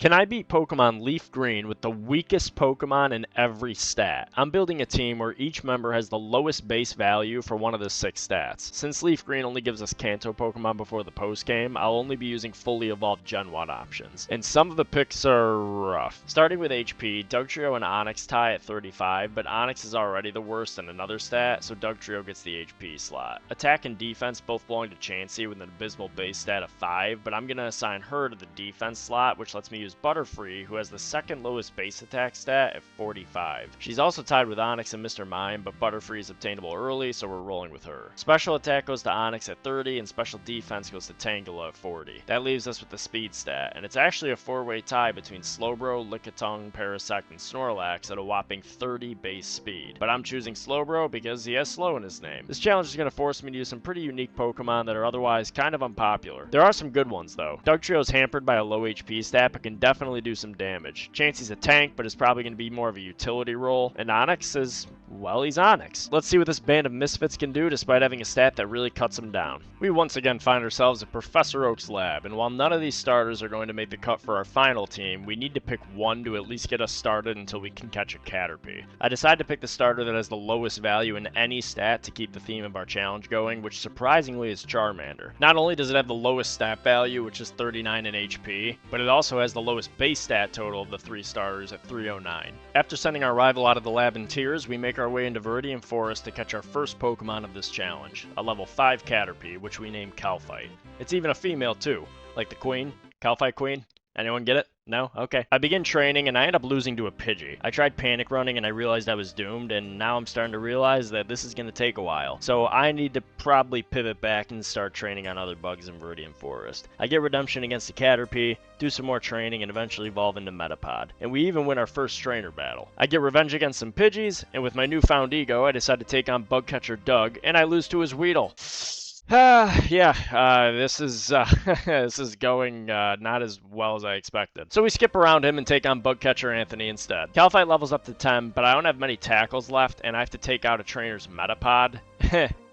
Can I beat Pokemon LeafGreen with the weakest Pokemon in every stat? I'm building a team where each member has the lowest base value for one of the 6 stats. Since LeafGreen only gives us Kanto Pokemon before the post game, I'll only be using fully evolved Gen 1 options. And some of the picks are rough. Starting with HP, Dugtrio and Onix tie at 35, but Onix is already the worst in another stat, so Dugtrio gets the HP slot. Attack and defense both belong to Chansey with an abysmal base stat of 5, but I'm going to assign her to the defense slot, which lets me use Butterfree, who has the second lowest base attack stat at 45. She's also tied with Onix and Mr. Mime, but Butterfree is obtainable early, so we're rolling with her. Special attack goes to Onix at 30, and special defense goes to Tangela at 40. That leaves us with the speed stat, and it's actually a 4-way tie between Slowbro, Lickitung, Parasect, and Snorlax at a whopping 30 base speed. But I'm choosing Slowbro because he has slow in his name. This challenge is going to force me to use some pretty unique Pokemon that are otherwise kind of unpopular. There are some good ones though. Dugtrio is hampered by a low HP stat, but can definitely do some damage. Chansey's a tank, but is probably going to be more of a utility role. And Onix is, well, he's Onix. Let's see what this band of misfits can do despite having a stat that really cuts him down. We once again find ourselves at Professor Oak's lab, and while none of these starters are going to make the cut for our final team, we need to pick one to at least get us started until we can catch a Caterpie. I decided to pick the starter that has the lowest value in any stat to keep the theme of our challenge going, which surprisingly is Charmander. Not only does it have the lowest stat value, which is 39 in HP, but it also has the lowest base stat total of the 3 starters at 309. After sending our rival out of the lab in tears, we make our way into Viridian Forest to catch our first Pokemon of this challenge, a level 5 Caterpie, which we name Calphite. It's even a female too, like the queen, Calphite Queen. Anyone get it? No? Okay. I begin training and I end up losing to a Pidgey. I tried panic running and I realized I was doomed, and now I'm starting to realize that this is going to take a while. So I need to probably pivot back and start training on other bugs in Viridian Forest. I get redemption against the Caterpie, do some more training, and eventually evolve into Metapod. And we even win our first trainer battle. I get revenge against some Pidgeys, and with my newfound ego, I decide to take on bug catcher Doug, and I lose to his Weedle. This is going not as well as I expected. So we skip around him and take on Bugcatcher Anthony instead. Calphite levels up to 10, but I don't have many tackles left, and I have to take out a trainer's Metapod.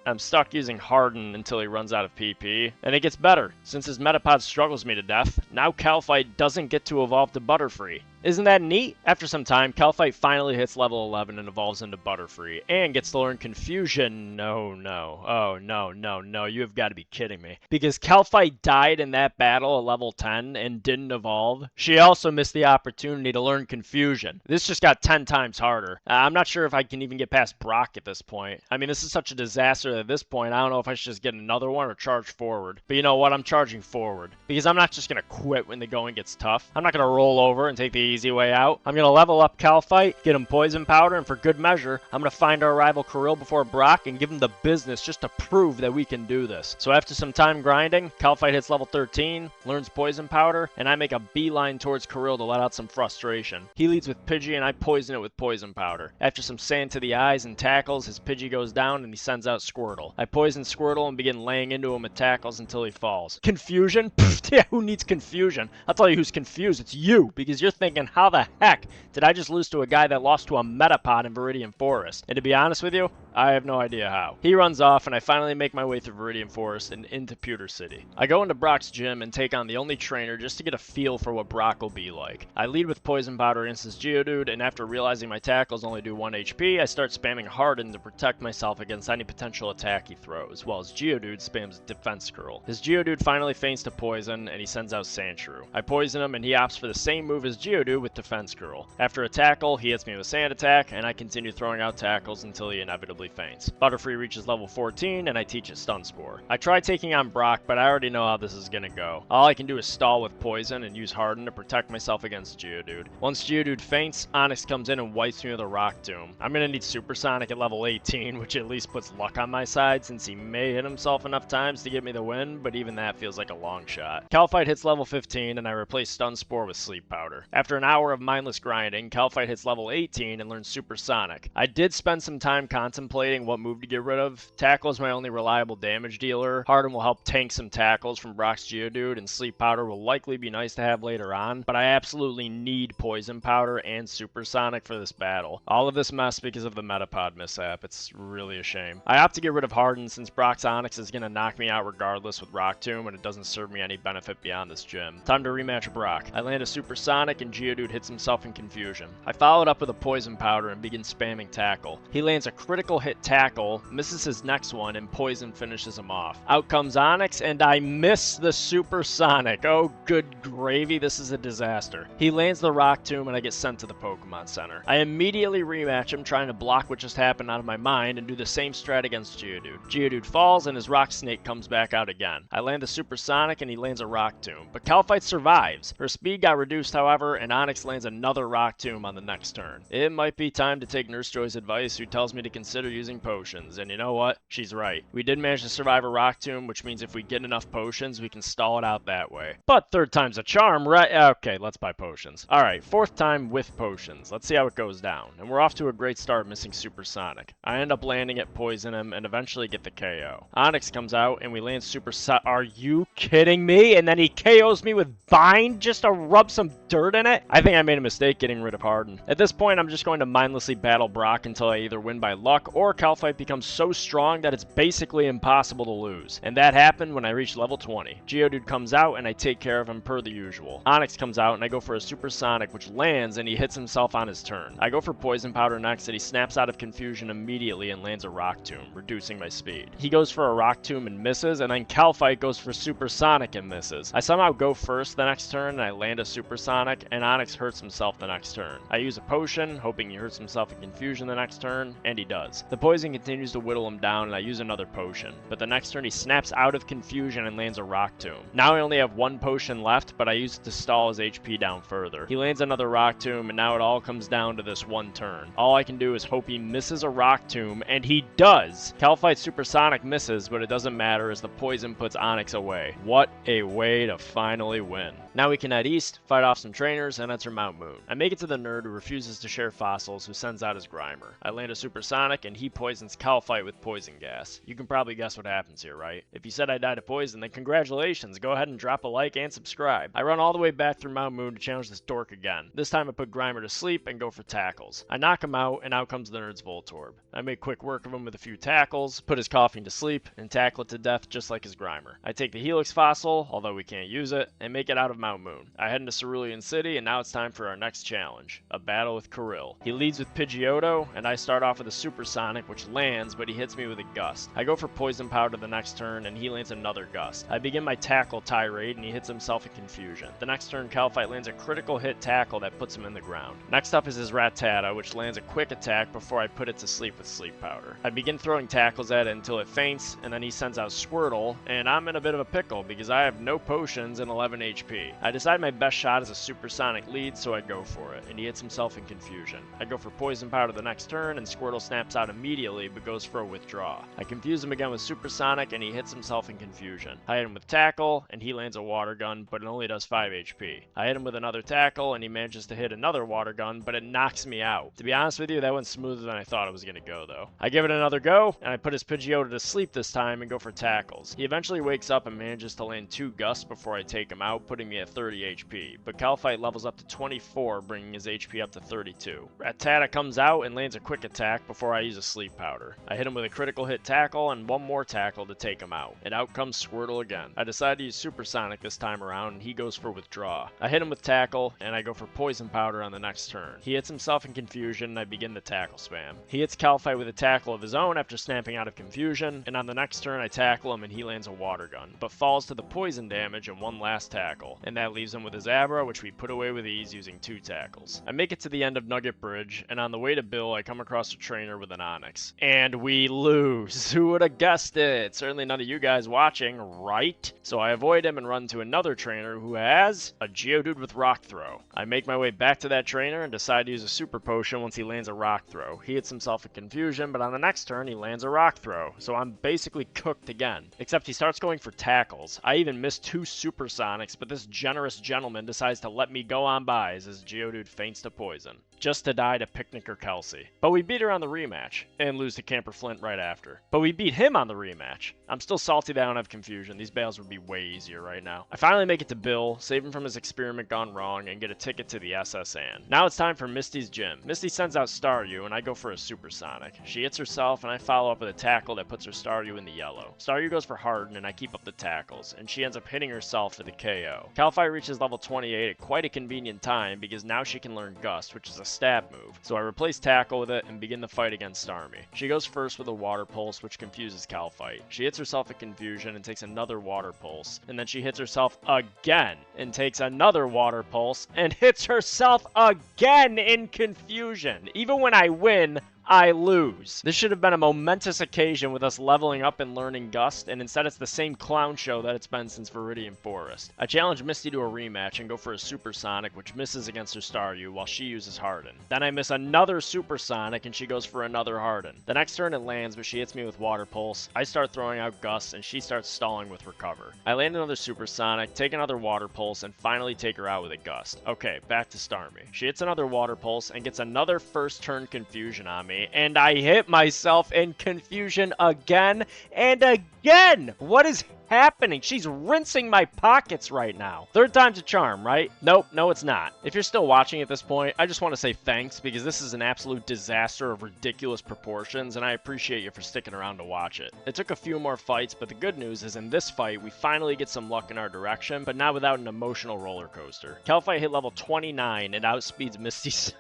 I'm stuck using Harden until he runs out of PP, and it gets better. Since his Metapod struggles me to death, now Calphite doesn't get to evolve to Butterfree. Isn't that neat? After some time, Calphite finally hits level 11 and evolves into Butterfree, and gets to learn Confusion. Oh no, you have got to be kidding me. Because Calphite died in that battle at level 10 and didn't evolve, she also missed the opportunity to learn Confusion. This just got 10 times harder. I'm not sure if I can even get past Brock at this point. I mean, this is such a disaster that at this point, I don't know if I should just get another one or charge forward. But you know what? I'm charging forward. Because I'm not just going to quit when the going gets tough. I'm not going to roll over and take the easy way out. I'm going to level up Calphite, get him Poison Powder, and for good measure, I'm going to find our rival Kirill before Brock and give him the business just to prove that we can do this. So after some time grinding, Calphite hits level 13, learns Poison Powder, and I make a beeline towards Kirill to let out some frustration. He leads with Pidgey and I poison it with Poison Powder. After some sand to the eyes and tackles, his Pidgey goes down and he sends out Squirtle. I poison Squirtle and begin laying into him with tackles until he falls. Confusion? Pfft, yeah, who needs confusion? I'll tell you who's confused, it's you, because you're thinking, how the heck did I just lose to a guy that lost to a Metapod in Viridian Forest? And to be honest with you, I have no idea how. He runs off and I finally make my way through Viridian Forest and into Pewter City. I go into Brock's gym and take on the only trainer just to get a feel for what Brock will be like. I lead with Poison Powder against his Geodude, and after realizing my tackles only do 1 HP, I start spamming Harden to protect myself against any potential attack he throws, while his Geodude spams Defense Curl. His Geodude finally feigns to poison and he sends out Sandshrew. I poison him and he opts for the same move as Geodude with Defense Curl. After a tackle, he hits me with Sand Attack, and I continue throwing out tackles until he inevitably faints. Butterfree reaches level 14 and I teach it Stun Spore. I try taking on Brock, but I already know how this is gonna go. All I can do is stall with Poison and use Harden to protect myself against Geodude. Once Geodude faints, Onix comes in and wipes me with a Rock Tomb. I'm gonna need Supersonic at level 18, which at least puts luck on my side since he may hit himself enough times to get me the win, but even that feels like a long shot. Calphite hits level 15 and I replace Stun Spore with Sleep Powder. After After an hour of mindless grinding, Calphite hits level 18 and learns Supersonic. I did spend some time contemplating what move to get rid of. Tackle is my only reliable damage dealer. Harden will help tank some tackles from Brock's Geodude, and Sleep Powder will likely be nice to have later on, but I absolutely need Poison Powder and Supersonic for this battle. All of this mess because of the Metapod mishap. It's really a shame. I opt to get rid of Harden since Brock's Onix is going to knock me out regardless with Rock Tomb, and it doesn't serve me any benefit beyond this gym. Time to rematch Brock. I land a Supersonic and Geodude hits himself in confusion. I followed up with a Poison Powder and begin spamming Tackle. He lands a critical hit Tackle, misses his next one, and Poison finishes him off. Out comes Onix, and I miss the Supersonic. Oh, good gravy, this is a disaster. He lands the Rock Tomb, and I get sent to the Pokemon Center. I immediately rematch him, trying to block what just happened out of my mind, and do the same strat against Geodude. Geodude falls, and his Rock Snake comes back out again. I land the Supersonic, and he lands a Rock Tomb. But Calphite survives. Her speed got reduced, however, and Onix lands another Rock Tomb on the next turn. It might be time to take Nurse Joy's advice, who tells me to consider using potions, and you know what? She's right. We did manage to survive a Rock Tomb, which means if we get enough potions, we can stall it out that way. But third time's a charm, right? Okay, let's buy potions. Alright, fourth time with potions. Let's see how it goes down. And we're off to a great start missing Supersonic. I end up landing it, poison him, and eventually get the KO. Onix comes out, and we land Supersonic. Are you kidding me? And then he KOs me with Bind just to rub some dirt in it? I think I made a mistake getting rid of Harden. At this point, I'm just going to mindlessly battle Brock until I either win by luck or Calphite becomes so strong that it's basically impossible to lose. And that happened when I reached level 20. Geodude comes out and I take care of him per the usual. Onix comes out and I go for a Supersonic, which lands and he hits himself on his turn. I go for Poison Powder next and he snaps out of confusion immediately and lands a Rock Tomb, reducing my speed. He goes for a Rock Tomb and misses, and then Calphite goes for Supersonic and misses. I somehow go first the next turn and I land a Supersonic, and Onix hurts himself the next turn. I use a potion, hoping he hurts himself in confusion the next turn, and he does. The poison continues to whittle him down and I use another potion, but the next turn he snaps out of confusion and lands a Rock Tomb. Now I only have one potion left, but I use it to stall his HP down further. He lands another Rock Tomb, and now it all comes down to this one turn. All I can do is hope he misses a Rock Tomb, and he does! Calphite Supersonic misses, but it doesn't matter as the poison puts Onix away. What a way to finally win. Now we can head east, fight off some trainers, and enter Mount Moon. I make it to the nerd who refuses to share fossils, who sends out his Grimer. I land a Supersonic, and he poisons Calphite with poison gas. You can probably guess what happens here, right? If you said I died of poison, then congratulations, go ahead and drop a like and subscribe. I run all the way back through Mount Moon to challenge this dork again. This time I put Grimer to sleep and go for tackles. I knock him out, and out comes the nerd's Voltorb. I make quick work of him with a few tackles, put his coughing to sleep, and tackle it to death just like his Grimer. I take the Helix fossil, although we can't use it, and make it out of Mount Moon. I head into Cerulean City, and now it's time for our next challenge, a battle with Kirill. He leads with Pidgeotto, and I start off with a Supersonic, which lands, but he hits me with a Gust. I go for Poison Powder the next turn, and he lands another Gust. I begin my tackle tirade, and he hits himself in confusion. The next turn, Calphite lands a critical hit tackle that puts him in the ground. Next up is his Rattata, which lands a quick attack before I put it to sleep with Sleep Powder. I begin throwing tackles at it until it faints, and then he sends out Squirtle, and I'm in a bit of a pickle because I have no potions and 11 HP. I decide my best shot is a Supersonic lead, so I go for it, and he hits himself in confusion. I go for Poison Powder the next turn, and Squirtle snaps out immediately, but goes for a withdraw. I confuse him again with Supersonic, and he hits himself in confusion. I hit him with Tackle, and he lands a Water Gun, but it only does 5 HP. I hit him with another Tackle, and he manages to hit another Water Gun, but it knocks me out. To be honest with you, that went smoother than I thought it was going to go, though. I give it another go, and I put his Pidgeotto to sleep this time and go for tackles. He eventually wakes up and manages to land 2 Gusts before I take him out, putting me at 30 HP, but Calphite levels up to 24, bringing his HP up to 32. Rattata comes out and lands a quick attack before I use a Sleep Powder. I hit him with a critical hit tackle and one more tackle to take him out, and out comes Squirtle again. I decide to use Supersonic this time around, and he goes for withdraw. I hit him with tackle, and I go for Poison Powder on the next turn. He hits himself in confusion, and I begin the tackle spam. He hits Calphite with a tackle of his own after snapping out of confusion, and on the next turn I tackle him and he lands a Water Gun, but falls to the poison damage and one last tackle, and that leaves him with his Abra, which we put away with ease using 2 tackles. I make it to the end of Nugget Bridge, and on the way to Bill, I come across a trainer with an Onix. And we lose! Who would have guessed it? Certainly none of you guys watching, right? So I avoid him and run to another trainer who has a Geodude with Rock Throw. I make my way back to that trainer and decide to use a Super Potion once he lands a Rock Throw. He hits himself in confusion, but on the next turn he lands a Rock Throw, so I'm basically cooked again. Except he starts going for tackles. I even missed 2 Supersonics, but this generous gentleman decides to let me go on by as his Geodude faints to poison, just to die to Picnicker Kelsey. But we beat her on the rematch, and lose to Camper Flint right after. But we beat him on the rematch. I'm still salty that I don't have confusion. These battles would be way easier right now. I finally make it to Bill, save him from his experiment gone wrong, and get a ticket to the SSN. Now it's time for Misty's gym. Misty sends out Staryu, and I go for a Supersonic. She hits herself, and I follow up with a tackle that puts her Staryu in the yellow. Staryu goes for Harden, and I keep up the tackles, and she ends up hitting herself for the KO. Calify reaches level 28 at quite a convenient time, because now she can learn Gust, which is a stab move. So I replace Tackle with it, and begin the fight against Starmie. She goes first with a Water Pulse, which confuses Calfight. She hits herself at Confusion, and takes another Water Pulse, and then she hits herself again, and takes another Water Pulse, and hits herself again in Confusion. Even when I win, I lose. This should have been a momentous occasion with us leveling up and learning Gust, and instead it's the same clown show that it's been since Viridian Forest. I challenge Misty to a rematch and go for a Supersonic, which misses against her Staryu while she uses Harden. Then I miss another Supersonic and she goes for another Harden. The next turn it lands, but she hits me with Water Pulse. I start throwing out Gust and she starts stalling with Recover. I land another Supersonic, take another Water Pulse, and finally take her out with a Gust. Okay, back to Starmie. She hits another Water Pulse and gets another first turn Confusion on me, and I hit myself in Confusion again and again! What is happening? She's rinsing my pockets right now. Third time's a charm, right? Nope, no it's not. If you're still watching at this point, I just want to say thanks, because this is an absolute disaster of ridiculous proportions, and I appreciate you for sticking around to watch it. It took a few more fights, but the good news is in this fight, we finally get some luck in our direction, but not without an emotional roller coaster. Calfight hit level 29 and outspeeds Misty.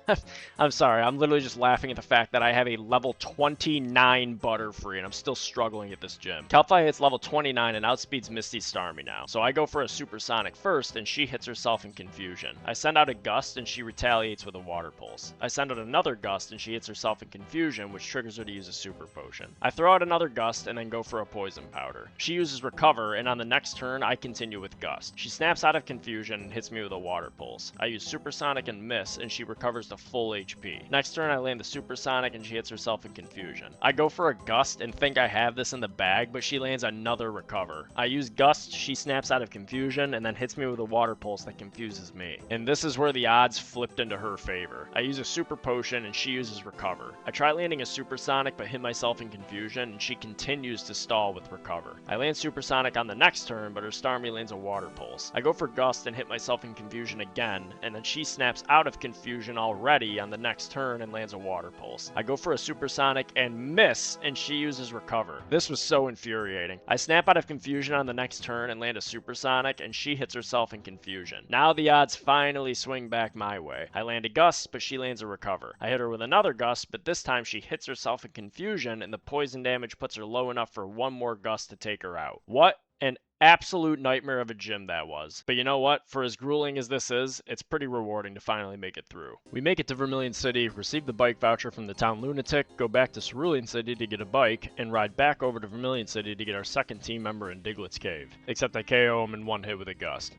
I'm sorry, I'm literally just laughing at the fact that I have a level 29 Butterfree, and I'm still struggling at this gym. Calfight hits level 29 and outspeeds Misty Starmie now. So I go for a Supersonic first, and she hits herself in Confusion. I send out a Gust, and she retaliates with a Water Pulse. I send out another Gust, and she hits herself in Confusion, which triggers her to use a Super Potion. I throw out another Gust, and then go for a Poison Powder. She uses Recover, and on the next turn, I continue with Gust. She snaps out of Confusion and hits me with a Water Pulse. I use Supersonic and miss, and she recovers to full HP. Next turn, I land the Supersonic, and she hits herself in Confusion. I go for a Gust, and think I have this in the bag, but she lands another Recover. I use Gust, she snaps out of Confusion, and then hits me with a Water Pulse that confuses me. And this is where the odds flipped into her favor. I use a Super Potion, and she uses Recover. I try landing a Supersonic, but hit myself in Confusion, and she continues to stall with Recover. I land Supersonic on the next turn, but her Starmie lands a Water Pulse. I go for Gust and hit myself in Confusion again, and then she snaps out of Confusion already on the next turn and lands a Water Pulse. I go for a Supersonic and miss, and she uses Recover. This was so infuriating. I snap out of Confusion on the next turn and land a Supersonic, and she hits herself in Confusion. Now the odds finally swing back my way. I land a Gust, but she lands a Recover. I hit her with another Gust, but this time she hits herself in Confusion, and the poison damage puts her low enough for one more Gust to take her out. What an absolute nightmare of a gym that was. But you know what? For as grueling as this is, it's pretty rewarding to finally make it through. We make it to Vermilion City, receive the bike voucher from the town lunatic, go back to Cerulean City to get a bike, and ride back over to Vermilion City to get our second team member in Diglett's Cave. Except I KO him in one hit with a Gust.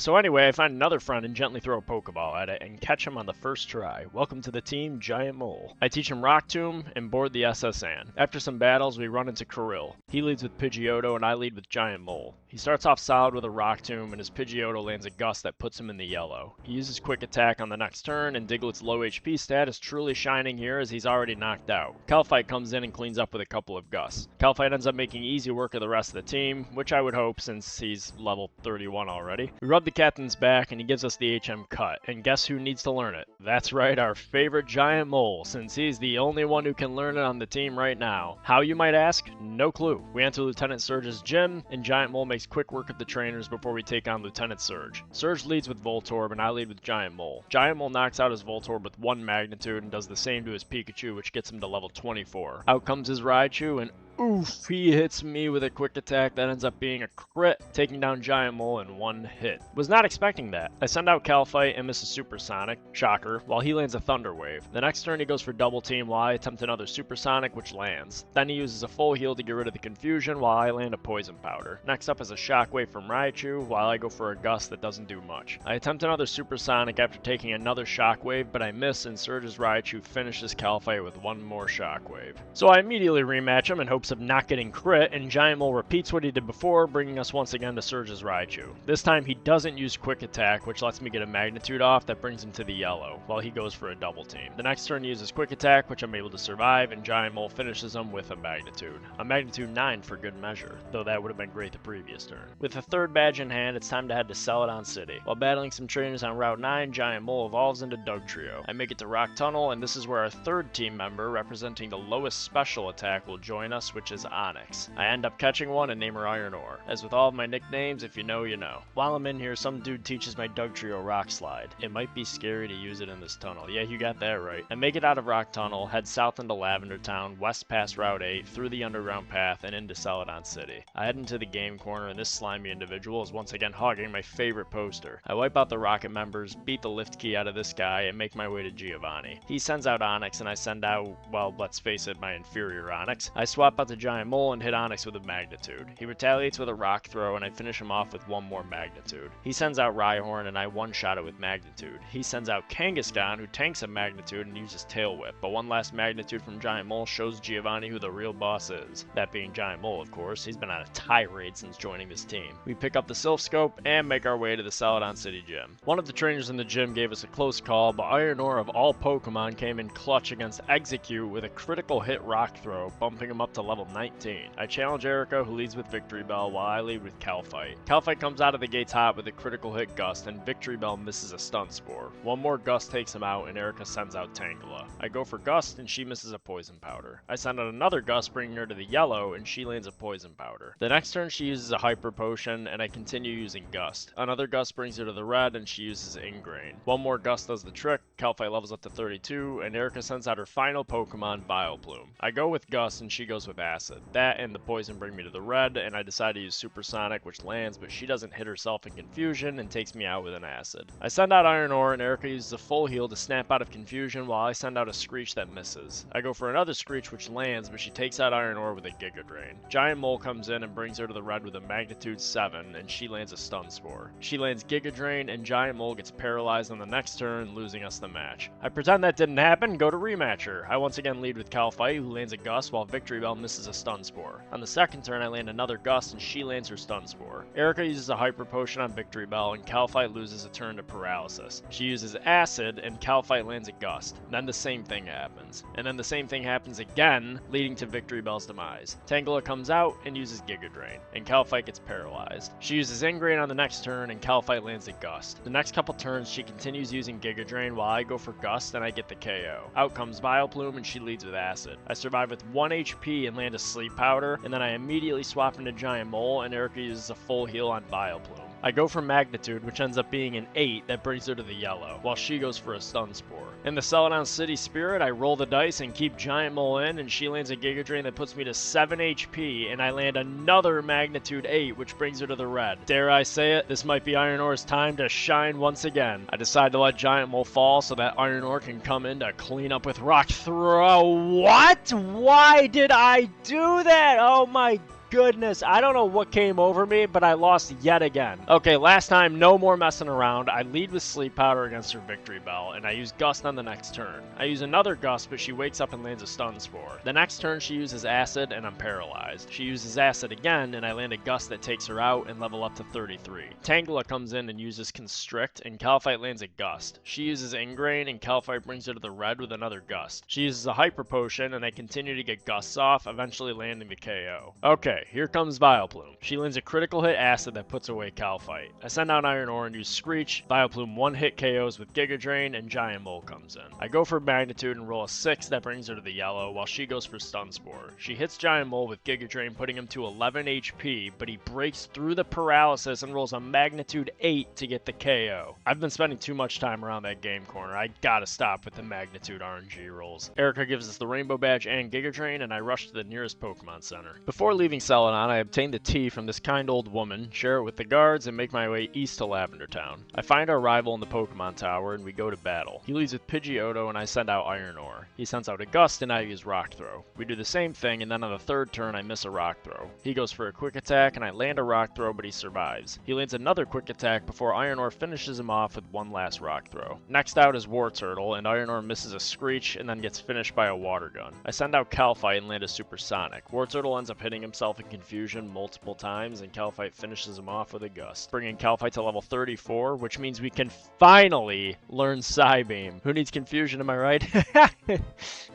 So anyway, I find another friend and gently throw a Pokeball at it and catch him on the first try. Welcome to the team, Giant Mole. I teach him Rock Tomb and board the SSN. After some battles, we run into Krill. He leads with Pidgeotto and I lead with Giant Mole. He starts off solid with a Rock Tomb, and his Pidgeotto lands a Gust that puts him in the yellow. He uses Quick Attack on the next turn, and Diglett's low HP stat is truly shining here as he's already knocked out. Calfight comes in and cleans up with a couple of Gusts. Calfight ends up making easy work of the rest of the team, which I would hope since he's level 31 already. We rub the captain's back, and he gives us the HM cut, and guess who needs to learn it? That's right, our favorite Giant Mole, since he's the only one who can learn it on the team right now. How, you might ask? No clue. We enter Lieutenant Surge's gym, and Giant Mole makes quick work of the trainers before we take on Lieutenant Surge. Surge leads with Voltorb, and I lead with Giant Mole. Giant Mole knocks out his Voltorb with 1 magnitude and does the same to his Pikachu, which gets him to level 24. Out comes his Raichu, and oof, he hits me with a Quick Attack that ends up being a crit, taking down Giant Mole in 1 hit. Was not expecting that. I send out Calfight and miss a Supersonic, shocker, while he lands a Thunder Wave. The next turn he goes for Double Team while I attempt another Supersonic, which lands. Then he uses a full heal to get rid of the confusion while I land a Poison Powder. Next up is a Shockwave from Raichu while I go for a Gust that doesn't do much. I attempt another Supersonic after taking another Shockwave, but I miss, and Surge's Raichu finishes Calfight with 1 more Shockwave. So I immediately rematch him in hopes hopes of not getting crit, and Giant Mole repeats what he did before, bringing us once again to Surge's Raichu. This time he doesn't use Quick Attack, which lets me get a Magnitude off that brings him to the yellow, while he goes for a double team. The next turn he uses Quick Attack, which I'm able to survive, and Giant Mole finishes him with a Magnitude. A Magnitude 9 for good measure, though that would have been great the previous turn. With the third badge in hand, it's time to head to Celadon City. While battling some trainers on Route 9, Giant Mole evolves into Dugtrio. I make it to Rock Tunnel, and this is where our third team member, representing the lowest special attack, will join us, which is Onyx. I end up catching one and name her Iron Ore. As with all of my nicknames, if you know, you know. While I'm in here, some dude teaches my Dugtrio Rock Slide. It might be scary to use it in this tunnel. Yeah, you got that right. I make it out of Rock Tunnel, head south into Lavender Town, west past Route 8, through the underground path, and into Celadon City. I head into the game corner, and this slimy individual is once again hogging my favorite poster. I wipe out the Rocket members, beat the lift key out of this guy, and make my way to Giovanni. He sends out Onyx, and I send out, well, let's face it, my inferior Onyx. I swap out the Giant Mole and hit Onyx with a Magnitude. He retaliates with a Rock Throw, and I finish him off with one more Magnitude. He sends out Rhyhorn, and I one-shot it with Magnitude. He sends out Kangaskhan, who tanks a Magnitude and uses Tail Whip, but one last Magnitude from Giant Mole shows Giovanni who the real boss is. That being Giant Mole, of course. He's been on a tirade since joining this team. We pick up the Silph Scope and make our way to the Celadon City gym. One of the trainers in the gym gave us a close call, but Iron Ore of all Pokemon came in clutch against Execute with a critical hit Rock Throw, bumping him up to level 19. I challenge Erika, who leads with Victory Bell, while I lead with Calfight. Calfight comes out of the gates hot with a critical hit Gust, and Victory Bell misses a Stun Spore. One more Gust takes him out, and Erika sends out Tangela. I go for Gust, and she misses a Poison Powder. I send out another Gust, bringing her to the yellow, and she lands a Poison Powder. The next turn she uses a Hyper Potion, and I continue using Gust. Another Gust brings her to the red, and she uses Ingrain. One more Gust does the trick, Calfight levels up to 32, and Erika sends out her final Pokemon, Vileplume. I go with Gust, and she goes with Acid. That and the Poison bring me to the red, and I decide to use Supersonic, which lands, but she doesn't hit herself in confusion, and takes me out with an Acid. I send out Iron Ore, and Erika uses a full heal to snap out of confusion, while I send out a Screech that misses. I go for another Screech, which lands, but she takes out Iron Ore with a Giga Drain. Giant Mole comes in and brings her to the red with a Magnitude 7, and she lands a Stun Spore. She lands Giga Drain, and Giant Mole gets paralyzed on the next turn, losing us the match. I pretend that didn't happen, go to rematcher. I once again lead with Calfight, who lands a Gust, while Victory Bell misses a Stun Spore. On the second turn, I land another Gust, and she lands her Stun Spore. Erika uses a Hyper Potion on Victory Bell, and Calfight loses a turn to Paralysis. She uses Acid, and Calfight lands a Gust. Then the same thing happens. And then the same thing happens again, leading to Victory Bell's demise. Tangela comes out and uses Giga Drain, and Calfight gets paralyzed. She uses Ingrain on the next turn, and Calfight lands a Gust. The next couple turns, she continues using Giga Drain while I go for Gust, and I get the KO. Out comes Vileplume, and she leads with Acid. I survive with 1 HP and land a Sleep Powder, and then I immediately swap into Giant Mole, and Erika uses a full heal on Vileplume. I go for Magnitude, which ends up being an 8 that brings her to the yellow, while she goes for a Stun Spore. In the Celadon City Spirit, I roll the dice and keep Giant Mole in, and she lands a Giga Drain that puts me to 7 HP, and I land another Magnitude 8, which brings her to the red. Dare I say it, this might be Iron Ore's time to shine once again. I decide to let Giant Mole fall so that Iron Ore can come in to clean up with Rock Throw. What? Why did I do that? Oh my goodness, I don't know what came over me, but I lost yet again. Okay, last time, no more messing around. I lead with Sleep Powder against her Victory Bell, and I use Gust on the next turn. I use another Gust, but she wakes up and lands a Stun Spore. The next turn, she uses Acid, and I'm paralyzed. She uses Acid again, and I land a Gust that takes her out and level up to 33. Tangela comes in and uses Constrict, and Calfight lands a Gust. She uses Ingrain, and Calfight brings her to the red with another Gust. She uses a Hyper Potion, and I continue to get Gusts off, eventually landing the KO. Okay, here comes Vileplume. She lands a critical hit Acid that puts away Calfight. I send out Iron Ore and use Screech. Vileplume one-hit KOs with Giga Drain, and Giant Mole comes in. I go for Magnitude and roll a 6 that brings her to the yellow, while she goes for Stun Spore. She hits Giant Mole with Giga Drain, putting him to 11 HP, but he breaks through the paralysis and rolls a Magnitude 8 to get the KO. I've been spending too much time around that game corner. I gotta stop with the Magnitude RNG rolls. Erika gives us the Rainbow Badge and Giga Drain, and I rush to the nearest Pokemon Center. Before leaving Celadon, I obtain the tea from this kind old woman, share it with the guards, and make my way east to Lavender Town. I find our rival in the Pokemon Tower, and we go to battle. He leads with Pidgeotto, and I send out Iron Ore. He sends out a Gust, and I use Rock Throw. We do the same thing, and then on the third turn, I miss a Rock Throw. He goes for a Quick Attack, and I land a Rock Throw, but he survives. He lands another Quick Attack before Iron Ore finishes him off with one last Rock Throw. Next out is Wartortle, and Iron Ore misses a Screech, and then gets finished by a Water Gun. I send out Calphite and land a Supersonic. Wartortle ends up hitting himself in confusion multiple times, and Calphite finishes him off with a Gust, bringing Calphite to level 34, which means we can finally learn Psybeam. Who needs confusion, am I right?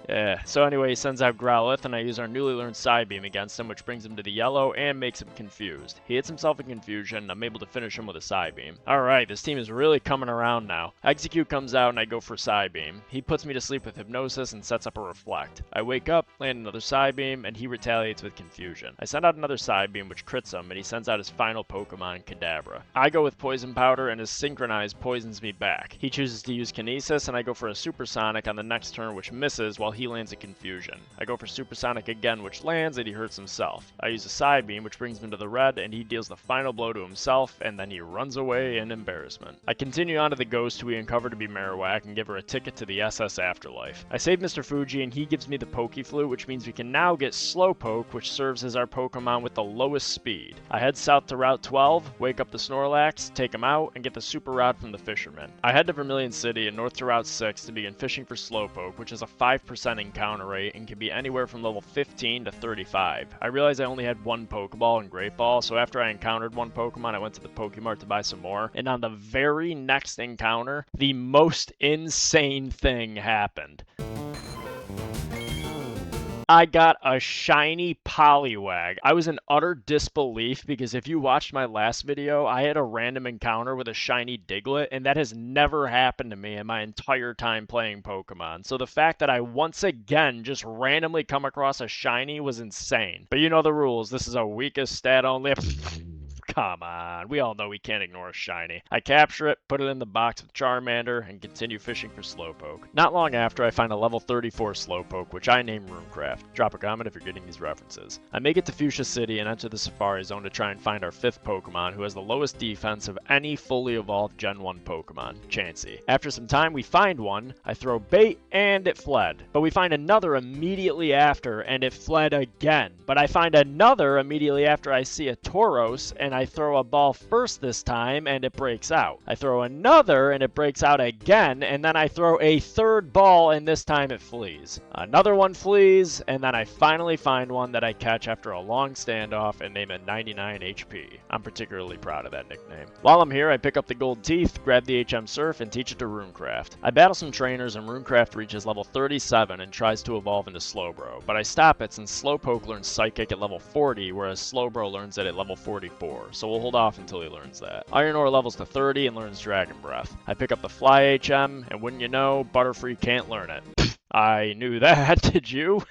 Yeah, so anyway, he sends out Growlithe, and I use our newly learned Psybeam against him, which brings him to the yellow and makes him confused. He hits himself in confusion, and I'm able to finish him with a Psybeam. Alright, this team is really coming around now. Execute comes out, and I go for Psybeam. He puts me to sleep with Hypnosis and sets up a Reflect. I wake up, land another Psybeam, and he retaliates with Confusion. I send out another Psybeam, which crits him, and he sends out his final Pokemon, Kadabra. I go with Poison Powder, and his Synchronized poisons me back. He chooses to use Kinesis, and I go for a Supersonic on the next turn, which misses, while he lands a Confusion. I go for Supersonic again, which lands, and he hurts himself. I use a Psybeam, which brings him to the red, and he deals the final blow to himself, and then he runs away in embarrassment. I continue on to the ghost, who we uncover to be Marowak, and give her a ticket to the SS Afterlife. I save Mr. Fuji, and he gives me the Pokeflute, which means we can now get Slowpoke, which serves as our Pokemon with the lowest speed. I head south to Route 12, wake up the Snorlax, take him out, and get the Super Rod from the Fisherman. I head to Vermilion City and north to Route 6 to begin fishing for Slowpoke, which is a 5% encounter rate and can be anywhere from level 15 to 35. I realized I only had one Pokeball and Great Ball, so after I encountered one Pokemon, I went to the Pokemart to buy some more, and on the very next encounter, the most insane thing happened. I got a shiny Poliwag. I was in utter disbelief because if you watched my last video, I had a random encounter with a shiny Diglett, and that has never happened to me in my entire time playing Pokemon. So the fact that I once again just randomly come across a shiny was insane. But you know the rules. This is a weakest stat only. Come on, we all know we can't ignore a shiny. I capture it, put it in the box with Charmander, and continue fishing for Slowpoke. Not long after, I find a level 34 Slowpoke, which I name Runecraft. Drop a comment if you're getting these references. I make it to Fuchsia City and enter the Safari Zone to try and find our 5th Pokemon, who has the lowest defense of any fully evolved Gen 1 Pokemon, Chansey. After some time, we find one, I throw bait, and it fled. But we find another immediately after, and it fled again. But I find another immediately after I see a Tauros, and I throw a ball first this time, and it breaks out. I throw another, and it breaks out again, and then I throw a third ball, and this time it flees. Another one flees, and then I finally find one that I catch after a long standoff and name it 99 HP. I'm particularly proud of that nickname. While I'm here, I pick up the gold teeth, grab the HM Surf, and teach it to Runecraft. I battle some trainers, and Runecraft reaches level 37 and tries to evolve into Slowbro, but I stop it since Slowpoke learns Psychic at level 40, whereas Slowbro learns it at level 44. So we'll hold off until he learns that. Iron Ore levels to 30 and learns Dragon Breath. I pick up the Fly HM, and wouldn't you know, Butterfree can't learn it. I knew that, did you?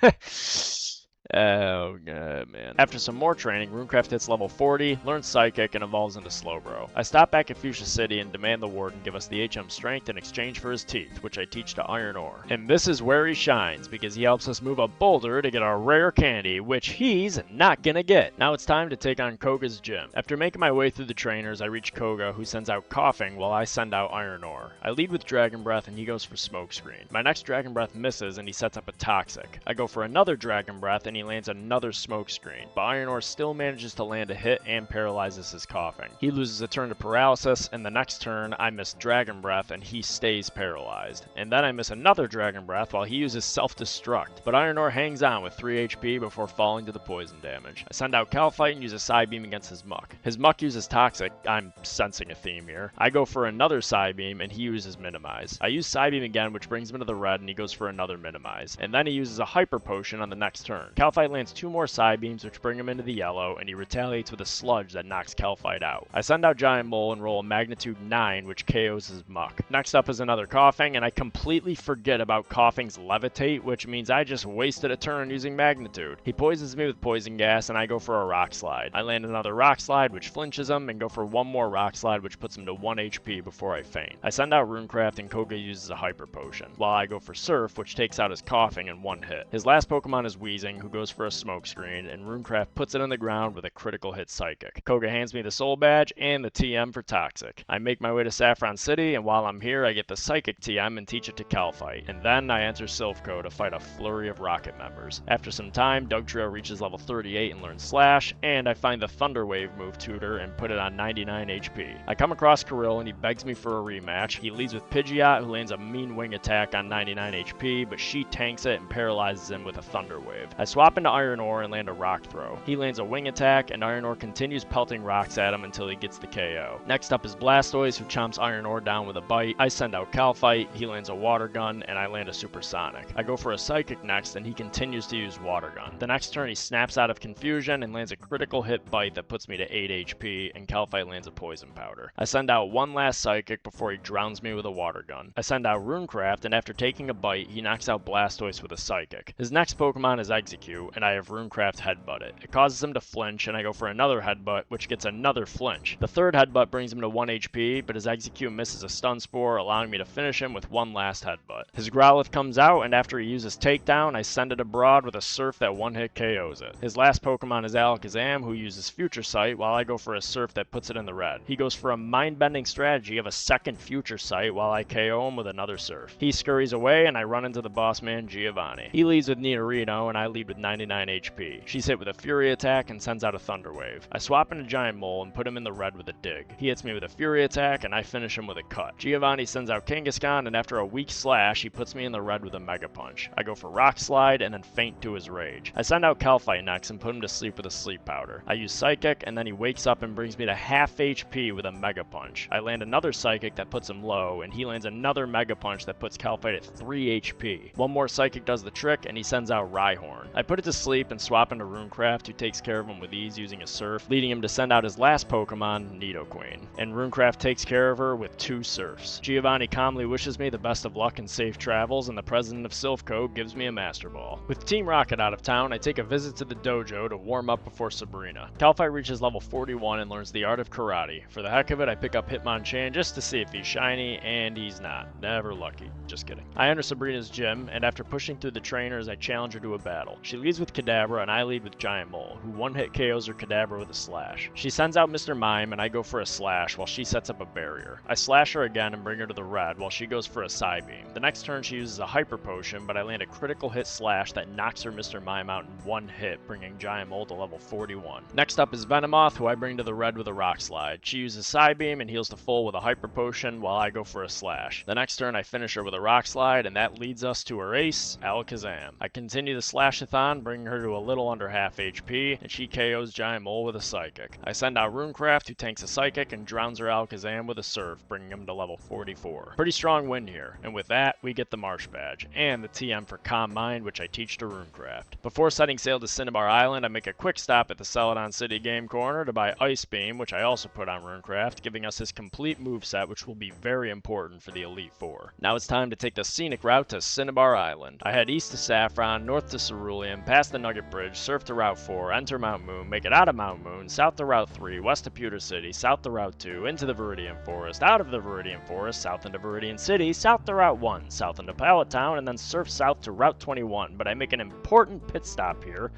Oh, man. After some more training, Runecraft hits level 40, learns Psychic, and evolves into Slowbro. I stop back at Fuchsia City and demand the Warden give us the HM Strength in exchange for his teeth, which I teach to Iron Ore. And this is where he shines, because he helps us move a boulder to get our rare candy, which he's not gonna get. Now it's time to take on Koga's gym. After making my way through the trainers, I reach Koga, who sends out Coughing while I send out Iron Ore. I lead with Dragon Breath, and he goes for Smokescreen. My next Dragon Breath misses, and he sets up a Toxic. I go for another Dragon Breath, and he lands another Smokescreen, but Iron Ore still manages to land a hit and paralyzes his Coughing. He loses a turn to Paralysis, and the next turn I miss Dragon Breath and he stays paralyzed. And then I miss another Dragon Breath while he uses Self-Destruct, but Iron Ore hangs on with 3 HP before falling to the poison damage. I send out Calphite and use a Psybeam against his Muck. His Muck uses Toxic, I'm sensing a theme here. I go for another Psybeam and he uses Minimize. I use Psybeam again, which brings him to the red, and he goes for another Minimize. And then he uses a Hyper Potion on the next turn. Calphite lands 2 more Psybeams, which bring him into the yellow, and he retaliates with a Sludge that knocks Calphite out. I send out Giant Mole and roll a Magnitude 9, which KOs his Muck. Next up is another Coughing, and I completely forget about Coughing's Levitate, which means I just wasted a turn using Magnitude. He poisons me with Poison Gas, and I go for a Rock Slide. I land another Rock Slide, which flinches him, and go for one more Rock Slide, which puts him to 1 HP before I faint. I send out Runecraft, and Koga uses a Hyper Potion, while I go for Surf, which takes out his Coughing in 1 hit. His last Pokemon is Weezing, who goes for a smokescreen, and Runecraft puts it in the ground with a critical hit psychic. Koga hands me the soul badge and the TM for toxic. I make my way to Saffron City, and while I'm here, I get the psychic TM and teach it to Calphite, and then I enter Silph to fight a flurry of Rocket members. After some time, Dugtrio reaches level 38 and learns Slash, and I find the Thunder Wave move tutor and put it on 99 HP. I come across Kirill and he begs me for a rematch. He leads with Pidgeot, who lands a mean wing attack on 99 HP, but she tanks it and paralyzes him with a Thunder Wave. I swap into Iron Ore and land a Rock Throw. He lands a wing attack, and Iron Ore continues pelting rocks at him until he gets the KO. Next up is Blastoise, who chomps Iron Ore down with a bite. I send out Calphite, he lands a Water Gun, and I land a Supersonic. I go for a Psychic next, and he continues to use Water Gun. The next turn he snaps out of confusion and lands a critical hit bite that puts me to 8 HP, and Calphite lands a Poison Powder. I send out one last Psychic before he drowns me with a Water Gun. I send out Runecraft, and after taking a bite, he knocks out Blastoise with a Psychic. His next Pokemon is Execute, and I have Runecraft Headbutt it. It causes him to flinch, and I go for another Headbutt, which gets another flinch. The third Headbutt brings him to 1 HP, but his Execute misses a Stun Spore, allowing me to finish him with one last Headbutt. His Growlithe comes out, and after he uses Takedown, I send it abroad with a Surf that one-hit KOs it. His last Pokemon is Alakazam, who uses Future Sight, while I go for a Surf that puts it in the red. He goes for a mind-bending strategy of a second Future Sight, while I KO him with another Surf. He scurries away, and I run into the boss man, Giovanni. He leads with Nidorino, and I lead with 99 HP. She's hit with a Fury attack and sends out a Thunder Wave. I swap into Giant Mole and put him in the red with a Dig. He hits me with a Fury attack, and I finish him with a Cut. Giovanni sends out Kangaskhan, and after a weak slash, he puts me in the red with a Mega Punch. I go for Rock Slide and then faint to his rage. I send out Calphite next and put him to sleep with a Sleep Powder. I use Psychic, and then he wakes up and brings me to half HP with a Mega Punch. I land another Psychic that puts him low, and he lands another Mega Punch that puts Calphite at 3 HP. One more Psychic does the trick, and he sends out Rhyhorn. I put it to sleep and swap into Runecraft, who takes care of him with ease using a Surf, leading him to send out his last Pokemon, Nidoqueen. And Runecraft takes care of her with 2 Surfs. Giovanni calmly wishes me the best of luck and safe travels, and the president of Silph gives me a Master Ball. With Team Rocket out of town, I take a visit to the dojo to warm up before Sabrina. Calphite reaches level 41 and learns the art of karate. For the heck of it, I pick up Hitmonchan just to see if he's shiny, and he's not. Never lucky. Just kidding. I enter Sabrina's gym, and after pushing through the trainers, I challenge her to a battle. She leads with Kadabra, and I lead with Giant Mole, who one-hit KOs her Kadabra with a Slash. She sends out Mr. Mime, and I go for a Slash while she sets up a barrier. I slash her again and bring her to the red while she goes for a Psybeam. The next turn she uses a Hyper Potion, but I land a critical hit Slash that knocks her Mr. Mime out in one hit, bringing Giant Mole to level 41. Next up is Venomoth, who I bring to the red with a Rock Slide. She uses Psybeam and heals to full with a Hyper Potion while I go for a Slash. The next turn I finish her with a Rock Slide, and that leads us to her ace, Alakazam. I continue the Slashathon, bringing her to a little under half HP, and she KOs Giant Mole with a Psychic. I send out Runecraft, who tanks a Psychic and drowns her Alakazam with a Surf, bringing him to level 44. Pretty strong win here, and with that, we get the Marsh Badge, and the TM for Calm Mind, which I teach to Runecraft. Before setting sail to Cinnabar Island, I make a quick stop at the Celadon City Game Corner to buy Ice Beam, which I also put on Runecraft, giving us his complete moveset, which will be very important for the Elite Four. Now it's time to take the scenic route to Cinnabar Island. I head east to Saffron, north to Cerulean, past the Nugget Bridge, surf to Route 4, enter Mount Moon, make it out of Mount Moon, south to Route 3, west to Pewter City, south to Route 2, into the Viridian Forest, out of the Viridian Forest, south into Viridian City, south to Route 1, south into Pallet Town, and then surf south to Route 21. But I make an important pit stop here.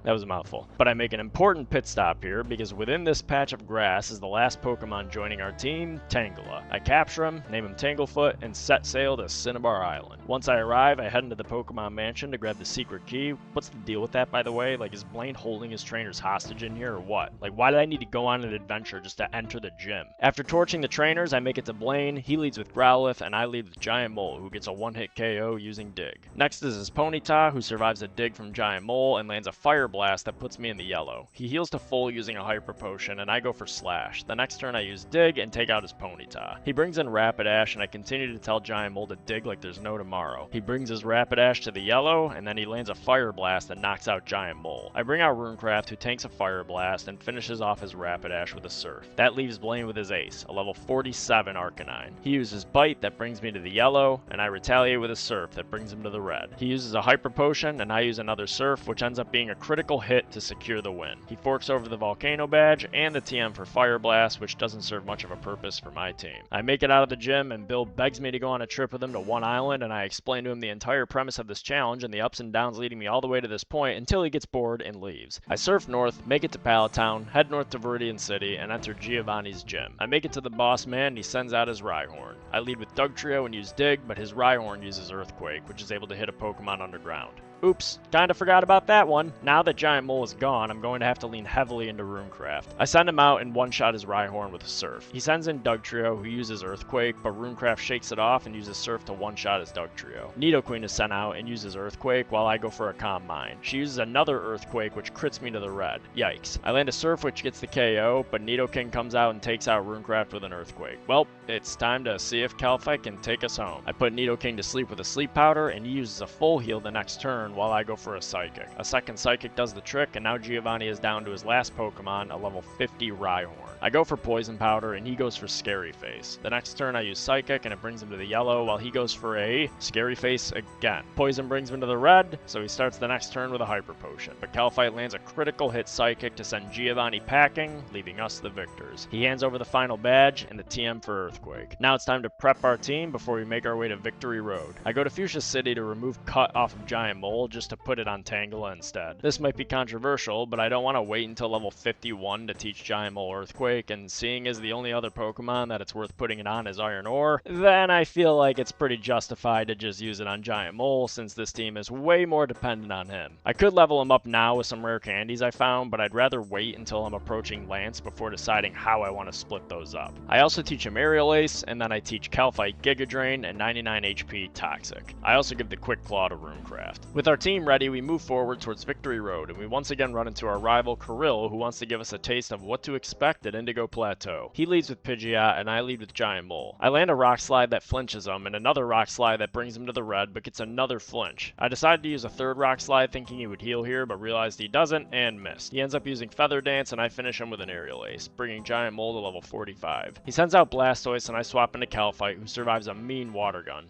That was a mouthful. But I make an important pit stop here because within this patch of grass is the last Pokemon joining our team, Tangela. I capture him, name him Tanglefoot, and set sail to Cinnabar Island. Once I arrive, I head into the Pokemon Mansion to grab the secret key. What's the deal with that, by the way? Like, is Blaine holding his trainers hostage in here or what? Like, why did I need to go on an adventure just to enter the gym? After torching the trainers, I make it to Blaine. He leads with Growlithe, and I lead with Giant Mole, who gets a one-hit KO using Dig. Next is his Ponyta, who survives a Dig from Giant Mole and lands a Fire Blast that puts me in the yellow. He heals to full using a Hyper Potion, and I go for Slash. The next turn I use Dig and take out his Ponyta. He brings in Rapidash, and I continue to tell Giant Mole to dig like there's no tomorrow. He brings his Rapidash to the yellow, and then he lands a Fire Blast that knocks out Giant Mole. I bring out Runecraft, who tanks a Fire Blast and finishes off his Rapidash with a Surf. That leaves Blaine with his ace, a level 47 Arcanine. He uses Bite that brings me to the yellow, and I retaliate with a Surf that brings him to the red. He uses a Hyper Potion, and I use another Surf, which ends up being a critical critical hit to secure the win. He forks over the Volcano badge and the TM for Fire Blast, which doesn't serve much of a purpose for my team. I make it out of the gym, and Bill begs me to go on a trip with him to one island, and I explain to him the entire premise of this challenge and the ups and downs leading me all the way to this point until he gets bored and leaves. I surf north, make it to Pallet Town, head north to Viridian City, and enter Giovanni's gym. I make it to the boss man, and he sends out his Rhyhorn. I lead with Dugtrio and use Dig, but his Rhyhorn uses Earthquake, which is able to hit a Pokemon underground. Oops, kinda forgot about that one. Now that Giant Mole is gone, I'm going to have to lean heavily into Runecraft. I send him out and one-shot his Rhyhorn with a Surf. He sends in Dugtrio, who uses Earthquake, but Runecraft shakes it off and uses Surf to one-shot his Dugtrio. Nidoqueen is sent out and uses Earthquake, while I go for a Calm Mind. She uses another Earthquake, which crits me to the red. Yikes. I land a Surf, which gets the KO, but Nidoking comes out and takes out Runecraft with an Earthquake. Well, it's time to see if Calpite can take us home. I put Nidoking to sleep with a Sleep Powder, and he uses a full heal the next turn, while I go for a Psychic. A second Psychic does the trick, and now Giovanni is down to his last Pokemon, a level 50 Rhyhorn. I go for Poison Powder, and he goes for Scary Face. The next turn I use Psychic, and it brings him to the yellow, while he goes for a Scary Face again. Poison brings him to the red, so he starts the next turn with a Hyper Potion. But Calpite lands a critical hit Psychic to send Giovanni packing, leaving us the victors. He hands over the final badge and the TM for Earthquake. Now it's time to prep our team before we make our way to Victory Road. I go to Fuchsia City to remove Cut off of Giant Mole just to put it on Tangela instead. This might be controversial, but I don't want to wait until level 51 to teach Giant Mole Earthquake, and seeing as the only other Pokemon that it's worth putting it on is Iron Ore, then I feel like it's pretty justified to just use it on Giant Mole since this team is way more dependent on him. I could level him up now with some rare candies I found, but I'd rather wait until I'm approaching Lance before deciding how I want to split those up. I also teach him Aerial Ace, and then I teach Calpite Giga Drain and 99 HP Toxic. I also give the Quick Claw to Runecraft. With our team ready, we move forward towards Victory Road, and we once again run into our rival Kirill, who wants to give us a taste of what to expect at Indigo Plateau. He leads with Pidgeot, and I lead with Giant Mole. I land a Rock Slide that flinches him, and another Rock Slide that brings him to the red, but gets another flinch. I decided to use a third Rock Slide thinking he would heal here, but realized he doesn't, and missed. He ends up using Feather Dance, and I finish him with an Aerial Ace, bringing Giant Mole to level 45. He sends out Blastoise, and I swap into Calpite, who survives a mean Water Gun.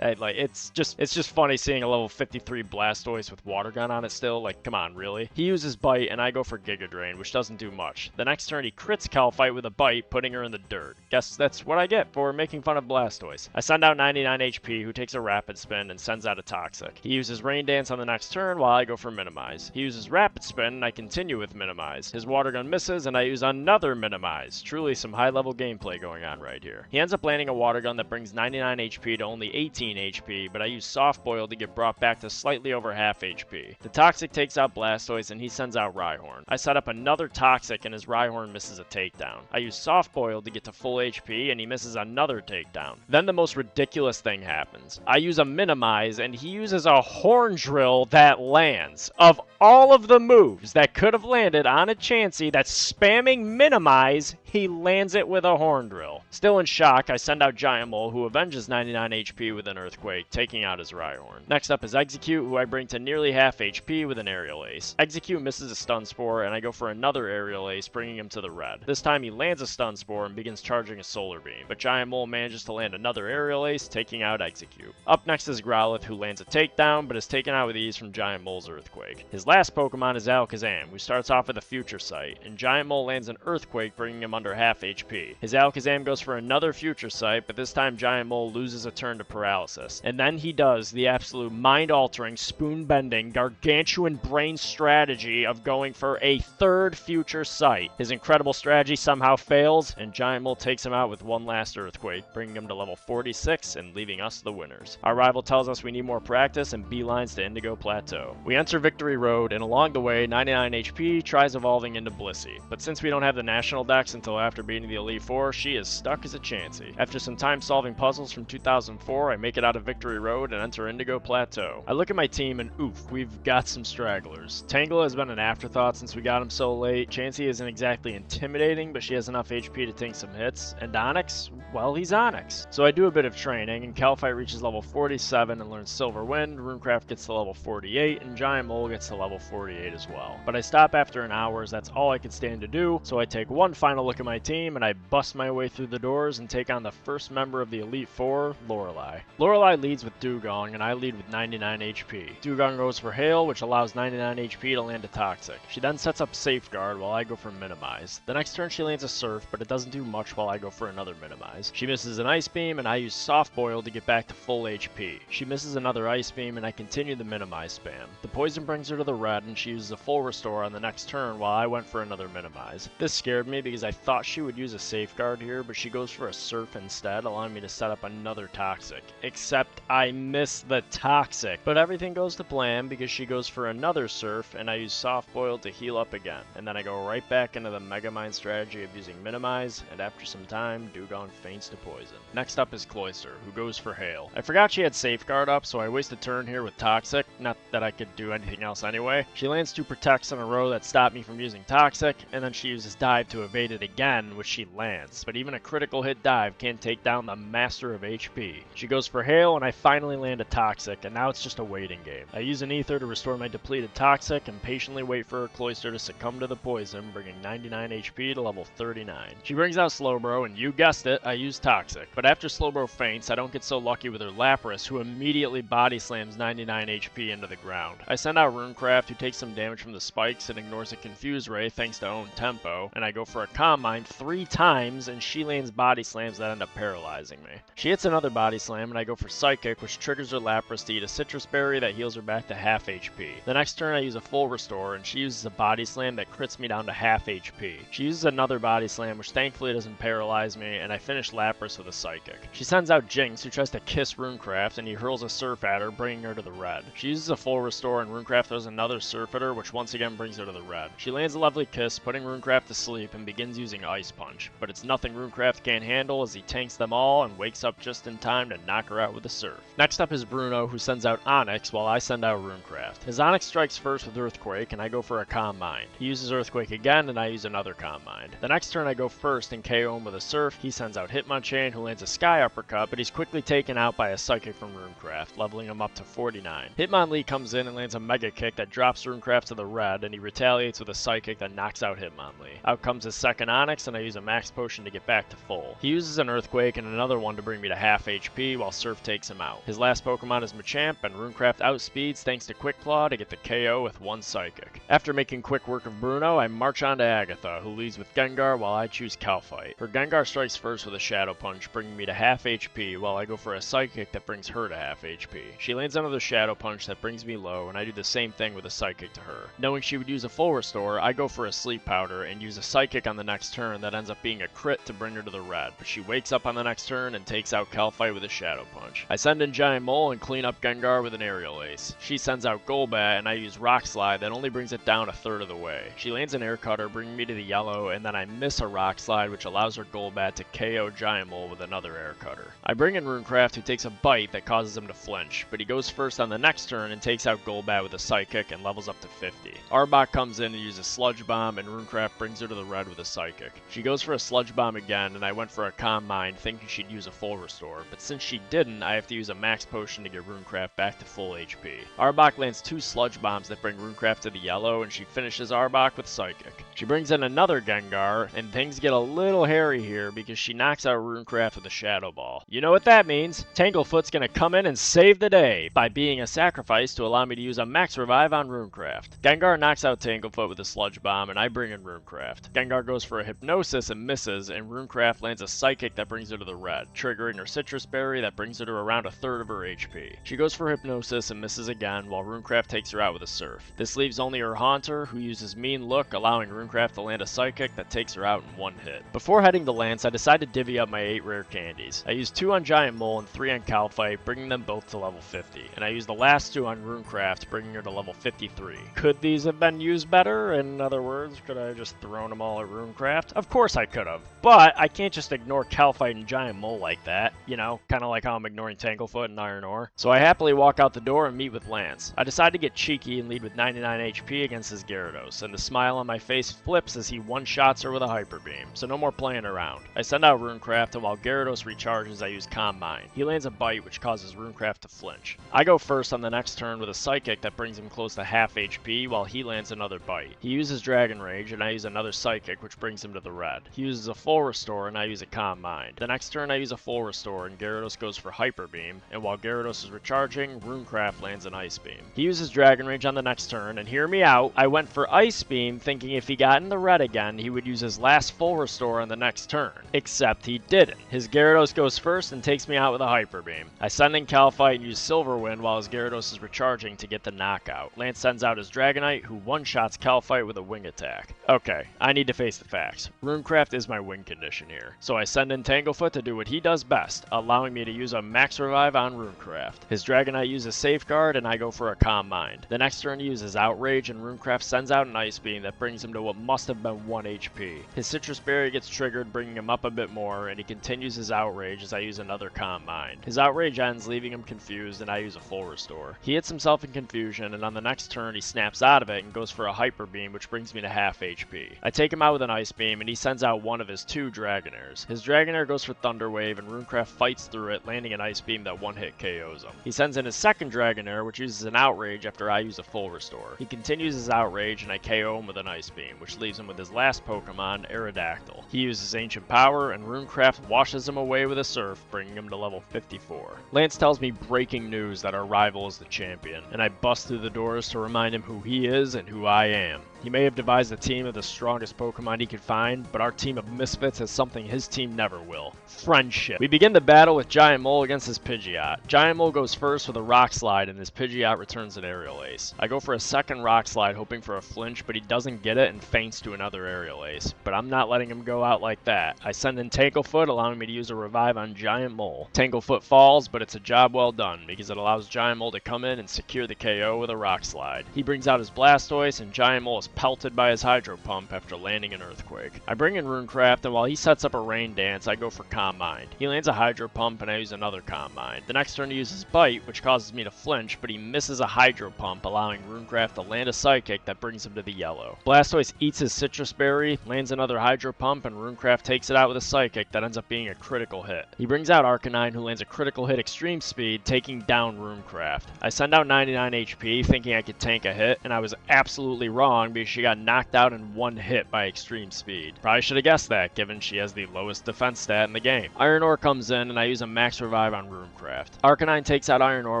It's just funny seeing a level 53 Blastoise with Water Gun on it still. Like, come on, really? He uses Bite, and I go for Giga Drain, which doesn't do much. The next turn, he crits Calpite with a Bite, putting her in the dirt. Guess that's what I get for making fun of Blastoise. I send out 99 HP, who takes a Rapid Spin and sends out a Toxic. He uses Rain Dance on the next turn, while I go for Minimize. He uses Rapid Spin, and I continue with Minimize. His Water Gun misses, and I use another Minimize. Truly some high-level gameplay going on right here. He ends up landing a Water Gun that brings 99 HP to only 18 HP, but I use Soft Boil to get brought back to slightly over half HP. The Toxic takes out Blastoise, and he sends out Rhyhorn. I set up another Toxic, and his Rhyhorn misses a takedown. I use Soft Boil to get to full HP, and he misses another takedown. Then the most ridiculous thing happens. I use a Minimize, and he uses a Horn Drill that lands. Of all of the moves that could have landed on a Chansey that's spamming Minimize, he lands it with a Horn Drill. Still in shock, I send out Giant Mole, who avenges 99 HP with an Earthquake, taking out his Rhyhorn. Next up is Execute, who I bring to nearly half HP with an Aerial Ace. Execute misses a Stun Spore, and I go for another Aerial Ace, bringing him to the red. This time he lands a Stun Spore and begins charging a Solar Beam, but Giant Mole manages to land another Aerial Ace, taking out Execute. Up next is Growlithe, who lands a takedown, but is taken out with ease from Giant Mole's Earthquake. His last Pokemon is Alakazam, who starts off with a Future Sight, and Giant Mole lands an Earthquake, bringing him under half HP. His Alakazam goes for another Future Sight, but this time Giant Mole loses a turn to Paralysis. And then he does the absolute mind-altering, spoon-bending, gargantuan brain strategy of going for a third Future Sight. His incredible strategy somehow fails, and Giant Mole takes him out with one last Earthquake, bringing him to level 46 and leaving us the winners. Our rival tells us we need more practice and beelines to Indigo Plateau. We enter Victory Road, and along the way, 99 HP tries evolving into Blissey. But since we don't have the National Dex until after beating the Elite Four, she is stuck as a Chansey. After some time solving puzzles from 2004, I make it out of Victory Road and enter Indigo Plateau. I look at my team and oof, we've got some stragglers. Tangela has been an afterthought since we got him so late. Chansey isn't exactly intimidating, but she has enough HP to take some hits. And Onyx, well, he's Onyx. So I do a bit of training, and Calpite reaches level 47 and learns Silver Wind, Runecraft gets to level 48, and Giant Mole gets to level 48 as well. But I stop after an hour as that's all I could stand to do, so I take one final look of my team, and I bust my way through the doors and take on the first member of the Elite Four, Lorelei. Lorelei leads with Dugong, and I lead with 99 HP. Dugong goes for Hail, which allows 99 HP to land a Toxic. She then sets up Safeguard while I go for Minimize. The next turn she lands a Surf, but it doesn't do much while I go for another Minimize. She misses an Ice Beam, and I use Soft Boil to get back to full HP. She misses another Ice Beam, and I continue the Minimize spam. The Poison brings her to the red, and she uses a full Restore on the next turn while I went for another Minimize. This scared me because I thought she would use a Safeguard here, but she goes for a Surf instead, allowing me to set up another Toxic. Except I miss the Toxic. But everything goes to plan because she goes for another Surf, and I use Soft Boil to heal up again. And then I go right back into the Megamind strategy of using Minimize, and after some time, Dugong faints to poison. Next up is Cloyster, who goes for Hail. I forgot she had Safeguard up, so I waste a turn here with Toxic, not that I could do anything else anyway. She lands 2 Protects in a row that stop me from using Toxic, and then she uses Dive to evade it again, which she lands. But even a critical hit dive can't take down the Master of HP. She goes for Hail, and I finally land a Toxic, and now it's just a waiting game. I use an Ether to restore my depleted Toxic, and patiently wait for her Cloyster to succumb to the poison, bringing 99 HP to level 39. She brings out Slowbro, and you guessed it, I use Toxic. But after Slowbro faints, I don't get so lucky with her Lapras, who immediately body slams 99 HP into the ground. I send out Runecraft, who takes some damage from the spikes and ignores a Confuse Ray thanks to own tempo, and I go for a Calm Mind 3 times, and she lands body slams that end up paralyzing me. She hits another body slam, and I go for Psychic, which triggers her Lapras to eat a Citrus Berry that heals her back to half HP. The next turn I use a full Restore, and she uses a body slam that crits me down to half HP. She uses another body slam, which thankfully doesn't paralyze me, and I finish Lapras with a Psychic. She sends out Jinx, who tries to kiss Runecraft, and he hurls a Surf at her, bringing her to the red. She uses a full Restore, and Runecraft throws another Surf at her, which once again brings her to the red. She lands a lovely kiss, putting Runecraft to sleep, and begins using Ice Punch. But it's nothing Runecraft can't handle as he tanks them all and wakes up just in time to knock her out with a Surf. Next up is Bruno, who sends out Onyx while I send out Runecraft. His Onyx strikes first with Earthquake, and I go for a Calm Mind. He uses Earthquake again, and I use another Calm Mind. The next turn I go first and KO him with a Surf. He sends out Hitmonchan, who lands a Sky Uppercut, but he's quickly taken out by a Psychic from Runecraft, leveling him up to 49. Hitmonlee comes in and lands a Mega Kick that drops Runecraft to the red, and he retaliates with a Psychic that knocks out Hitmonlee. Out comes his second Onyx, and I use a Max Potion to get back to full. He uses an Earthquake and another one to bring me to half HP while Surf takes him out. His last Pokemon is Machamp, and Runecraft outspeeds thanks to Quick Claw to get the KO with 1 Psychic. After making quick work of Bruno, I march on to Agatha, who leads with Gengar while I choose Calfight. Her Gengar strikes first with a Shadow Punch, bringing me to half HP while I go for a Psychic that brings her to half HP. She lands another Shadow Punch that brings me low, and I do the same thing with a Psychic to her. Knowing she would use a full Restore, I go for a Sleep Powder and use a Psychic on the next turn that ends up being a crit to bring her to the red, but she wakes up on the next turn and takes out Calfight with a Shadow Punch. I send in Giant Mole and clean up Gengar with an Aerial Ace. She sends out Golbat, and I use Rock Slide that only brings it down a third of the way. She lands an Air Cutter, bringing me to the yellow, and then I miss a Rock Slide, which allows her Golbat to KO Giant Mole with another Air Cutter. I bring in Runecraft, who takes a bite that causes him to flinch, but he goes first on the next turn and takes out Golbat with a Psychic and levels up to 50. Arbok comes in and uses Sludge Bomb, and Runecraft brings her to the red with a Psychic. She goes for a Sludge Bomb again, and I went for a Calm Mind, thinking she'd use a full Restore, but since she didn't, I have to use a Max Potion to get Runecraft back to full HP. Arbok lands 2 Sludge Bombs that bring Runecraft to the yellow, and she finishes Arbok with Psychic. She brings in another Gengar, and things get a little hairy here because she knocks out Runecraft with a Shadow Ball. You know what that means? Tanglefoot's gonna come in and save the day by being a sacrifice to allow me to use a Max Revive on Runecraft. Gengar knocks out Tanglefoot with a Sludge Bomb, and I bring in Runecraft. Gengar goes for a Hypnosis and misses, and Runecraft lands a Psychic that brings her to the red, triggering her Citrus Berry that brings her to around a third of her HP. She goes for Hypnosis and misses again, while Runecraft takes her out with a Surf. This leaves only her Haunter, who uses Mean Look, allowing Runecraft to land a Psychic that takes her out in 1 hit. Before heading to Lance, I decide to divvy up my 8 rare candies. I use 2 on Giant Mole and 3 on Calfight, bringing them both to level 50, and I use the last 2 on Runecraft, bringing her to level 53. Could these have been used better? In other words, could I have just thrown them all at Runecraft? Of course I could have, but I can't just ignore Calfight and Giant Mole like that, you know, kind of like how I'm ignoring Tanglefoot and Iron Ore. So I happily walk out the door and meet with Lance. I decide to get cheeky and lead with 99 HP against his Gyarados, and the smile on my face flips as he one-shots her with a Hyper Beam, so no more playing around. I send out Runecraft, and while Gyarados recharges, I use Calm Mind. He lands a Bite, which causes Runecraft to flinch. I go first on the next turn with a Psychic that brings him close to half HP, while he lands another Bite. He uses Dragon Rage, and I use another Psychic, which brings him him to the red. He uses a full restore and I use a Calm Mind. The next turn I use a full restore and Gyarados goes for Hyper Beam, and while Gyarados is recharging, Runecraft lands an Ice Beam. He uses Dragon Rage on the next turn, and hear me out, I went for Ice Beam thinking if he got in the red again, he would use his last full restore on the next turn. Except he didn't. His Gyarados goes first and takes me out with a Hyper Beam. I send in Calfight and use Silver Wind while his Gyarados is recharging to get the knockout. Lance sends out his Dragonite, who one-shots Calfight with a Wing Attack. Okay, I need to face the facts. Runecraft is my win condition here. So I send in Tanglefoot to do what he does best, allowing me to use a Max Revive on Runecraft. His Dragonite uses Safeguard and I go for a Calm Mind. The next turn he uses Outrage and Runecraft sends out an Ice Beam that brings him to what must have been 1 HP. His Citrus Berry gets triggered, bringing him up a bit more, and he continues his Outrage as I use another Calm Mind. His Outrage ends, leaving him confused, and I use a full restore. He hits himself in confusion, and on the next turn he snaps out of it and goes for a Hyper Beam, which brings me to half HP. I take him out with an Ice Beam, and he sends out one of his 2 Dragonairs. His Dragonair goes for Thunder Wave, and Runecraft fights through it, landing an Ice Beam that one-hit KOs him. He sends in his second Dragonair, which uses an Outrage after I use a full restore. He continues his Outrage, and I KO him with an Ice Beam, which leaves him with his last Pokemon, Aerodactyl. He uses Ancient Power, and Runecraft washes him away with a Surf, bringing him to level 54. Lance tells me breaking news that our rival is the champion, and I bust through the doors to remind him who he is and who I am. He may have devised a team of the strongest Pokemon he could find, but our team of misfits has something his team never will. Friendship. We begin the battle with Giant Mole against his Pidgeot. Giant Mole goes first with a Rock Slide, and his Pidgeot returns an Aerial Ace. I go for a second Rock Slide hoping for a flinch, but he doesn't get it and feints to another Aerial Ace. But I'm not letting him go out like that. I send in Tanglefoot, allowing me to use a Revive on Giant Mole. Tanglefoot falls, but it's a job well done, because it allows Giant Mole to come in and secure the KO with a Rock Slide. He brings out his Blastoise, and Giant Mole is pelted by his Hydro Pump after landing an Earthquake. I bring in Runecraft, and while he sets up a Rain Dance, I go for Calm Mind. He lands a Hydro Pump, and I use another Calm Mind. The next turn he uses Bite, which causes me to flinch, but he misses a Hydro Pump, allowing Runecraft to land a Psychic that brings him to the yellow. Blastoise eats his Citrus Berry, lands another Hydro Pump, and Runecraft takes it out with a Psychic that ends up being a critical hit. He brings out Arcanine, who lands a critical hit Extreme Speed, taking down Runecraft. I send out 99 HP, thinking I could tank a hit, and I was absolutely wrong because she got knocked out in one hit by Extreme Speed. Probably should have guessed that, given she has the lowest defense stat in the game. Iron Ore comes in, and I use a Max Revive on Runecraft. Arcanine takes out Iron Ore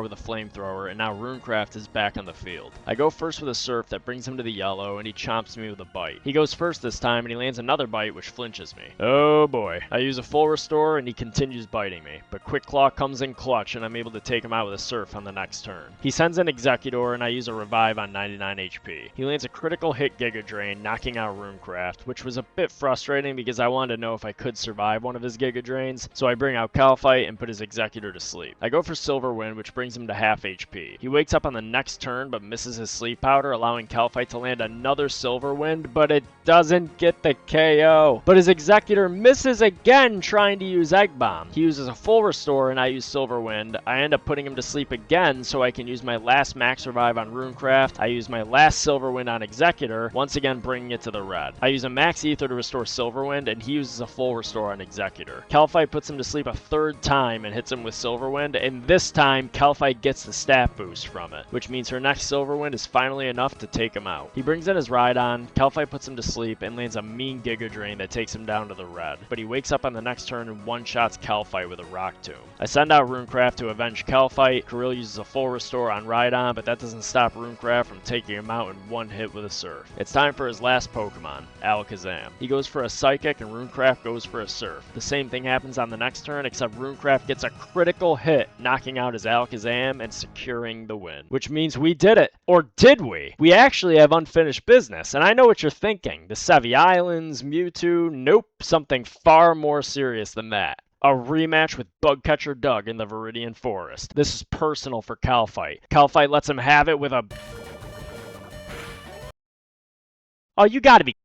with a Flamethrower, and now Runecraft is back on the field. I go first with a Surf that brings him to the yellow, and he chomps me with a Bite. He goes first this time, and he lands another Bite, which flinches me. Oh boy. I use a full restore, and he continues biting me. But Quick Claw comes in clutch, and I'm able to take him out with a Surf on the next turn. He sends in Executor, and I use a Revive on 99 HP. He lands a critical hit Giga Drain, knocking out Runecraft, which was a bit frustrating because I wanted to know if I could survive one of his Giga Drains, so I bring out Calfight and put his Executor to sleep. I go for Silver Wind, which brings him to half HP. He wakes up on the next turn but misses his Sleep Powder, allowing Calfight to land another Silver Wind, but it doesn't get the KO. But his Executor misses again trying to use Egg Bomb. He uses a full restore and I use Silver Wind. I end up putting him to sleep again so I can use my last Max Revive on Runecraft. I use my last Silver Wind on Executor, once again bringing it to the red. I use a Max Ether to restore Silver Wind, and he uses a full restore on Executor. Calfight puts him to sleep a third time and hits him with Silver Wind, and this time Calfight gets the stat boost from it, which means her next Silver Wind is finally enough to take him out. He brings in his Rhydon, Calfight puts him to sleep, and lands a mean Giga Drain that takes him down to the red, but he wakes up on the next turn and one-shots Calfight with a Rock Tomb. I send out Runecraft to avenge Calfight. Kirill uses a full restore on Rhydon, but that doesn't stop Runecraft from taking him out in one hit with a Surf. It's time for his last Pokemon, Alakazam. He goes for a Psychic and Runecraft goes for a Surf. The same thing happens on the next turn, except Runecraft gets a critical hit, knocking out his Alakazam and securing the win. Which means we did it. Or did we? We actually have unfinished business, and I know what you're thinking. The Sevi Islands, Mewtwo, nope, something far more serious than that. A rematch with Bugcatcher Doug in the Viridian Forest. This is personal for Calfight. Calfight lets him have it with a... Oh, you gotta be